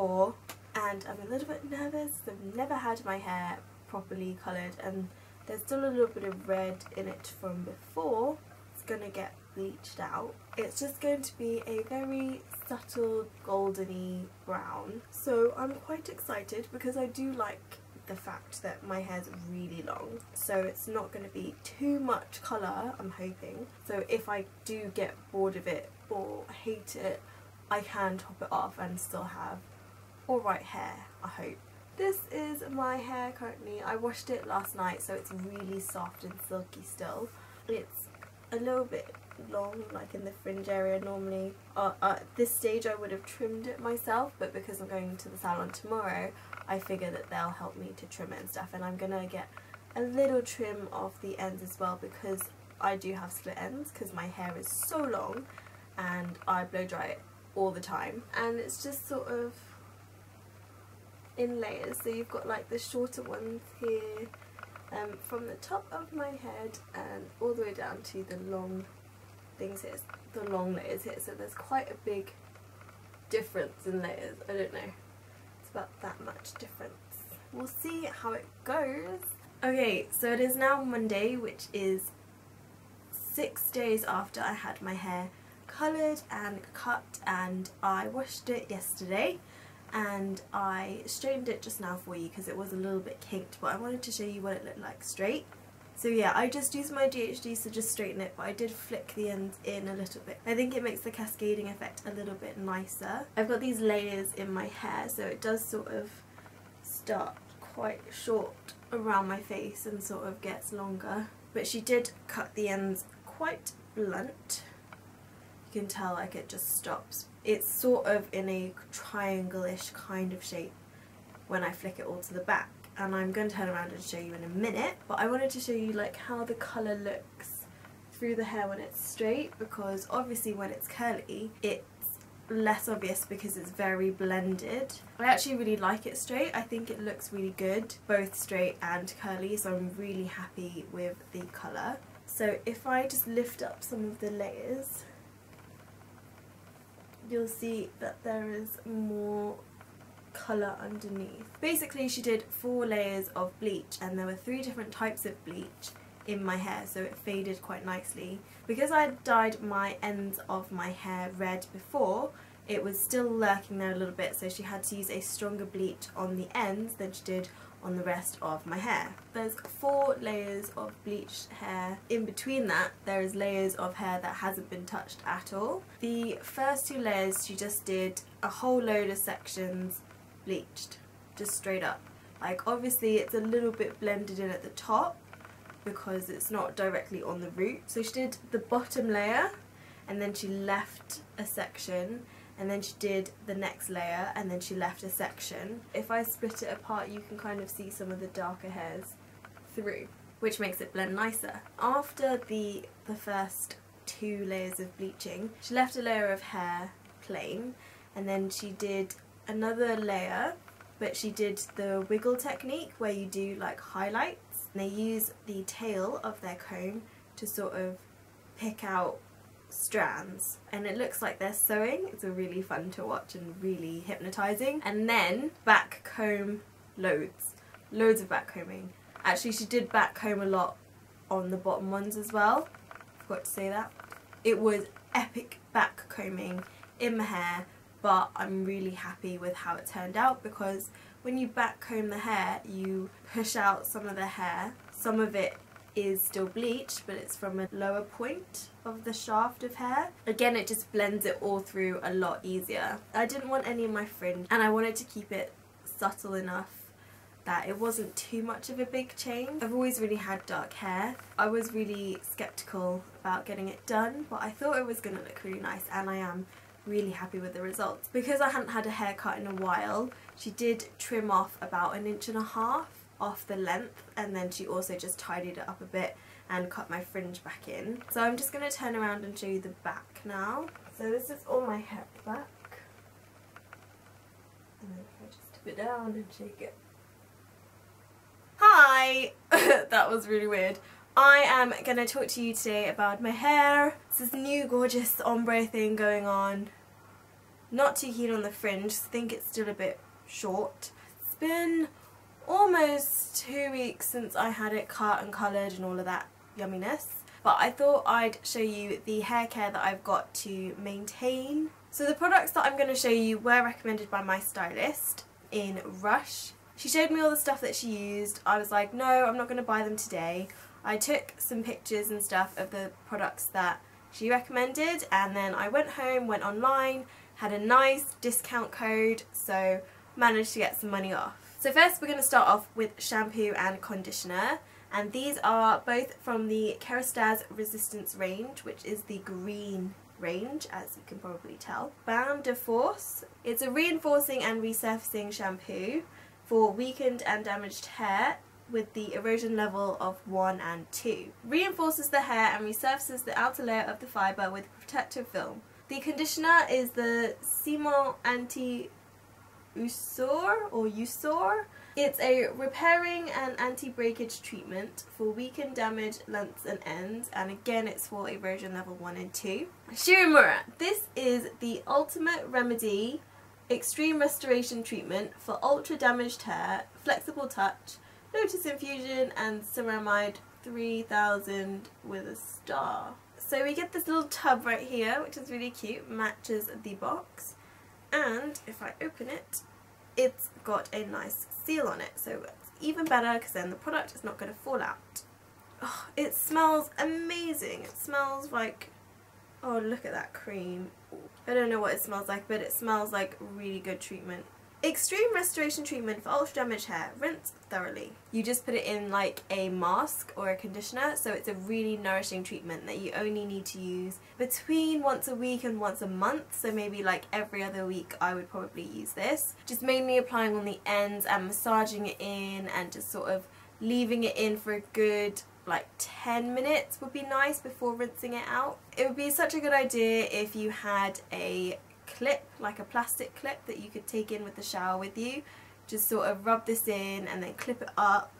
before, and I'm a little bit nervous because I've never had my hair properly coloured and there's still a little bit of red in it from before. It's going to get bleached out. It's just going to be a very subtle goldeny brown. So I'm quite excited because I do like the fact that my hair's really long, so it's not going to be too much colour, I'm hoping. So if I do get bored of it or hate it, I can top it off and still have alright hair, I hope. This is my hair currently. I washed it last night, so it's really soft and silky still. It's a little bit long, like in the fringe area normally. At this stage I would have trimmed it myself, but because I'm going to the salon tomorrow, I figure that they'll help me to trim it and stuff, and I'm gonna get a little trim of the ends as well because I do have split ends because my hair is so long and I blow dry it all the time, and it's just sort of in layers. So you've got like the shorter ones here from the top of my head and all the way down to the long things here, the long layers here. So there's quite a big difference in layers. I don't know, it's about that much difference. We'll see how it goes. Okay, so it is now Monday, which is 6 days after I had my hair coloured and cut, and I washed it yesterday and I straightened it just now for you because it was a little bit kinked, but I wanted to show you what it looked like straight. So yeah, I just used my DHD to just straighten it, but I did flick the ends in a little bit. I think it makes the cascading effect a little bit nicer. I've got these layers in my hair, so it does sort of start quite short around my face and sort of gets longer. But she did cut the ends quite blunt. You can tell like it just stops. It's sort of in a triangle-ish kind of shape when I flick it all to the back, and I'm going to turn around and show you in a minute, but I wanted to show you like how the colour looks through the hair when it's straight, because obviously when it's curly it's less obvious because it's very blended. I actually really like it straight. I think it looks really good both straight and curly, so I'm really happy with the colour. So if I just lift up some of the layers, you'll see that there is more colour underneath. Basically she did 4 layers of bleach, and there were 3 different types of bleach in my hair, so it faded quite nicely. Because I had dyed my ends of my hair red before, it was still lurking there a little bit, so she had to use a stronger bleach on the ends than she did on the rest of my hair. There's 4 layers of bleached hair. In between that there is layers of hair that hasn't been touched at all. The first 2 layers she just did a whole load of sections bleached, just straight up. Like obviously it's a little bit blended in at the top because it's not directly on the root. So she did the bottom layer and then she left a section, and then she did the next layer and then she left a section. If I split it apart you can kind of see some of the darker hairs through, which makes it blend nicer. After the first 2 layers of bleaching, she left a layer of hair plain, and then she did another layer, but she did the wiggle technique where you do like highlights. And they use the tail of their comb to sort of pick out strands, and it looks like they're sewing. It's really fun to watch and really hypnotising. And then back comb loads of back combing. Actually she did back comb a lot on the bottom ones as well, forgot to say that. It was epic back combing in my hair, but I'm really happy with how it turned out, because when you back comb the hair you push out some of the hair. Some of it is still bleached, but it's from a lower point of the shaft of hair. Again, it just blends it all through a lot easier. I didn't want any of my fringe, and I wanted to keep it subtle enough that it wasn't too much of a big change. I've always really had dark hair. I was really skeptical about getting it done, but I thought it was going to look really nice, and I am really happy with the results. Because I hadn't had a haircut in a while, she did trim off about 1.5 inches off the length, and then she also just tidied it up a bit and cut my fringe back in. So I'm just going to turn around and show you the back now. So this is all my hair back, and then if I just tip it down and shake it. Hi! That was really weird. I am going to talk to you today about my hair. It's this new gorgeous ombre thing going on. Not too keen on the fringe, I think it's still a bit short. It's been almost 2 weeks since I had it cut and coloured and all of that yumminess. But I thought I'd show you the hair care that I've got to maintain. So the products that I'm going to show you were recommended by my stylist in Rush. She showed me all the stuff that she used. I was like, no, I'm not going to buy them today. I took some pictures and stuff of the products that she recommended, and then I went home, went online, had a nice discount code, so managed to get some money off. So first we're going to start off with shampoo and conditioner, and these are both from the Kérastase Resistance range, which is the green range, as you can probably tell. Bain de Force. It's a reinforcing and resurfacing shampoo for weakened and damaged hair with the erosion level of 1 and 2. Reinforces the hair and resurfaces the outer layer of the fibre with protective film. The conditioner is the Ciment Anti-Usure or Usure. It's a repairing and anti-breakage treatment for weakened, damaged lengths and ends, and again it's for erosion level 1 and 2. Uemura. This is the ultimate remedy extreme restoration treatment for ultra damaged hair, flexible touch, lotus infusion and ceramide 3000 with a star. So we get this little tub right here, which is really cute, matches the box, and if I open it, it's got a nice seal on it, so it's even better because then the product is not going to fall out. Oh, it smells amazing. It smells like, oh look at that cream. I don't know what it smells like, but it smells like really good treatment. Extreme restoration treatment for ultra damaged hair. Rinse thoroughly. You just put it in like a mask or a conditioner, so it's a really nourishing treatment that you only need to use between once a week and once a month, so maybe like every other week I would probably use this. Just mainly applying on the ends and massaging it in and just sort of leaving it in for a good like 10 minutes would be nice before rinsing it out. It would be such a good idea if you had a clip, like a plastic clip that you could take in with the shower with you. Just sort of rub this in and then clip it up,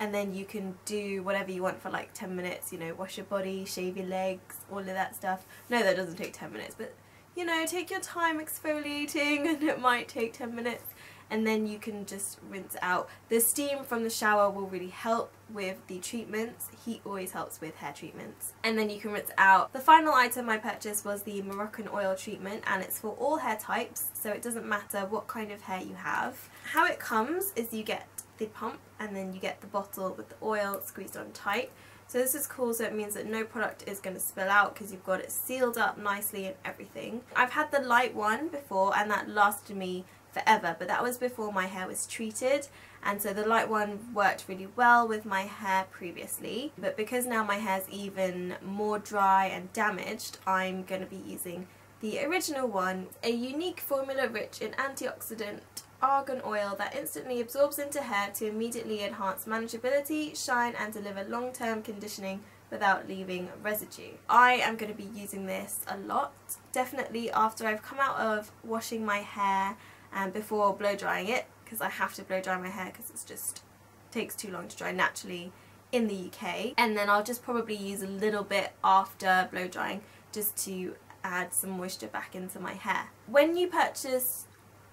and then you can do whatever you want for like 10 minutes, you know, wash your body, shave your legs, all of that stuff. No, that doesn't take 10 minutes, but you know, take your time exfoliating and it might take 10 minutes, and then you can just rinse out. The steam from the shower will really help with the treatments. Heat always helps with hair treatments. And then you can rinse out. The final item I purchased was the Moroccan Oil treatment, and it's for all hair types, so it doesn't matter what kind of hair you have. How it comes is you get the pump and then you get the bottle with the oil squeezed on tight. So this is cool, so it means that no product is going to spill out because you've got it sealed up nicely and everything. I've had the light one before and that lasted me forever, but that was before my hair was treated, and so the light one worked really well with my hair previously, but because now my hair's even more dry and damaged, I'm going to be using the original one. A unique formula rich in antioxidant argan oil that instantly absorbs into hair to immediately enhance manageability, shine and deliver long-term conditioning without leaving residue. I am going to be using this a lot, definitely after I've come out of washing my hair and before blow drying it, because I have to blow dry my hair because it just takes too long to dry naturally in the UK. And then I'll just probably use a little bit after blow drying just to add some moisture back into my hair. When you purchase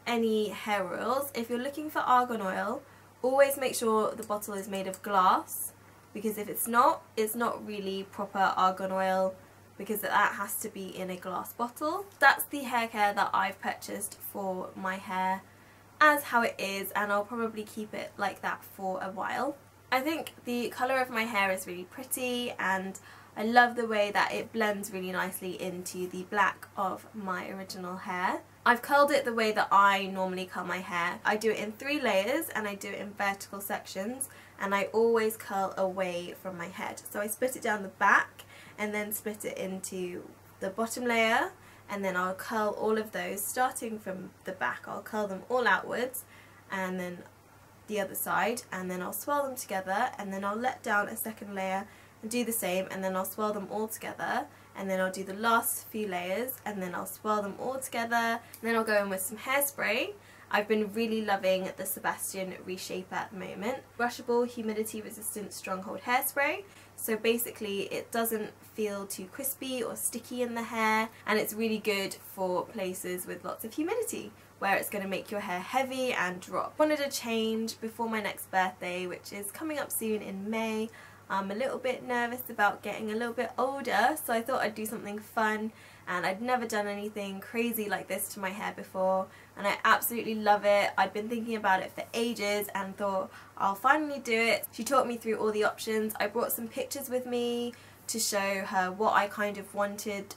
any hair oils, if you're looking for argan oil, always make sure the bottle is made of glass, because if it's not really proper argan oil, because that has to be in a glass bottle. That's the hair care that I've purchased for my hair as how it is, and I'll probably keep it like that for a while. I think the colour of my hair is really pretty, and I love the way that it blends really nicely into the black of my original hair. I've curled it the way that I normally curl my hair. I do it in 3 layers and I do it in vertical sections, and I always curl away from my head. So I split it down the back and then split it into the bottom layer, and then I'll curl all of those starting from the back. I'll curl them all outwards and then the other side, and then I'll swirl them together, and then I'll let down a second layer and do the same, and then I'll swirl them all together, and then I'll do the last few layers and then I'll swirl them all together, and then I'll go in with some hairspray I've been really loving the Sebastian Reshaper at the moment. Brushable, humidity resistant stronghold hairspray. So basically it doesn't feel too crispy or sticky in the hair, and it's really good for places with lots of humidity where it's going to make your hair heavy and drop. Wanted a change before my next birthday, which is coming up soon in May. I'm a little bit nervous about getting a little bit older, so I thought I'd do something fun, and I'd never done anything crazy like this to my hair before, and I absolutely love it. I'd been thinking about it for ages and thought I'll finally do it. She taught me through all the options. I brought some pictures with me to show her what I kind of wanted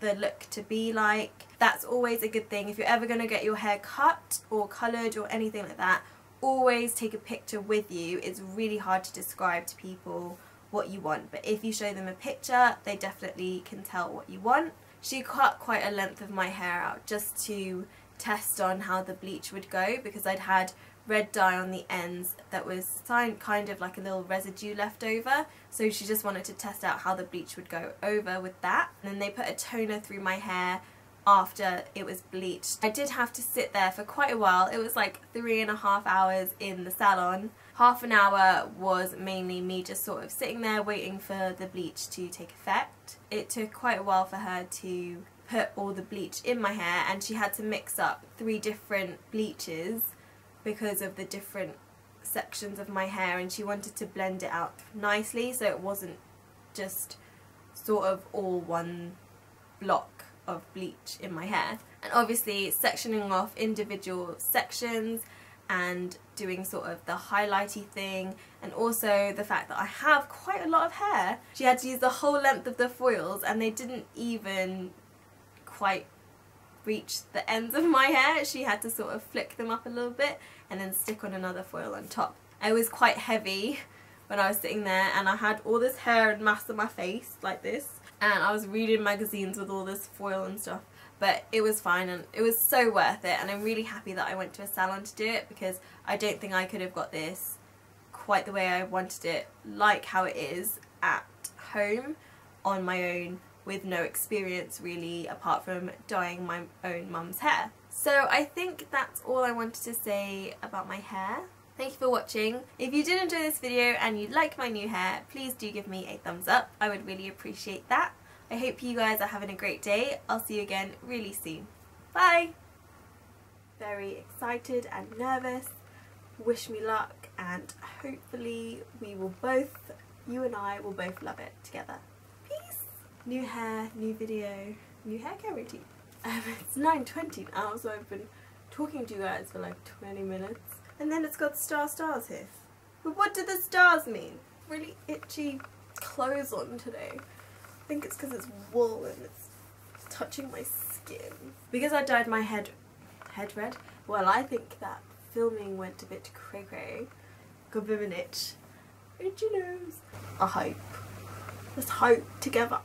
the look to be like. That's always a good thing. If you're ever going to get your hair cut or coloured or anything like that, always take a picture with you. It's really hard to describe to people what you want, but if you show them a picture, they definitely can tell what you want. She cut quite a length of my hair out just to test on how the bleach would go, because I'd had red dye on the ends that was kind of like a little residue left over, so she just wanted to test out how the bleach would go over with that. And then they put a toner through my hair after it was bleached. I did have to sit there for quite a while. It was like 3.5 hours in the salon. Half an hour was mainly me just sort of sitting there waiting for the bleach to take effect. It took quite a while for her to put all the bleach in my hair, and she had to mix up 3 different bleaches because of the different sections of my hair, and she wanted to blend it out nicely so it wasn't just sort of all one block of bleach in my hair. And obviously sectioning off individual sections and doing sort of the highlighty thing, and also the fact that I have quite a lot of hair. She had to use the whole length of the foils, and they didn't even quite reach the ends of my hair. She had to sort of flick them up a little bit and then stick on another foil on top. I was quite heavy when I was sitting there, and I had all this hair and mass on my face like this, and I was reading magazines with all this foil and stuff, but it was fine and it was so worth it. And I'm really happy that I went to a salon to do it, because I don't think I could have got this quite the way I wanted it, like how it is at home on my own with no experience really apart from dyeing my own mum's hair. So I think that's all I wanted to say about my hair. Thank you for watching. If you did enjoy this video and you like my new hair, please do give me a thumbs up. I would really appreciate that. I hope you guys are having a great day. I'll see you again really soon. Bye! Very excited and nervous. Wish me luck, and hopefully we will both, you and I will both love it together. Peace! New hair, new video, new hair care routine. It's 9:20 now, so I've been talking to you guys for like 20 minutes. And then it's got stars here. But what do the stars mean? Really itchy clothes on today. I think it's because it's wool and it's touching my skin. Because I dyed my head red, well, I think that filming went a bit cray-cray. Got a bit of an itch. Itchy nose. I hope. Let's hope together.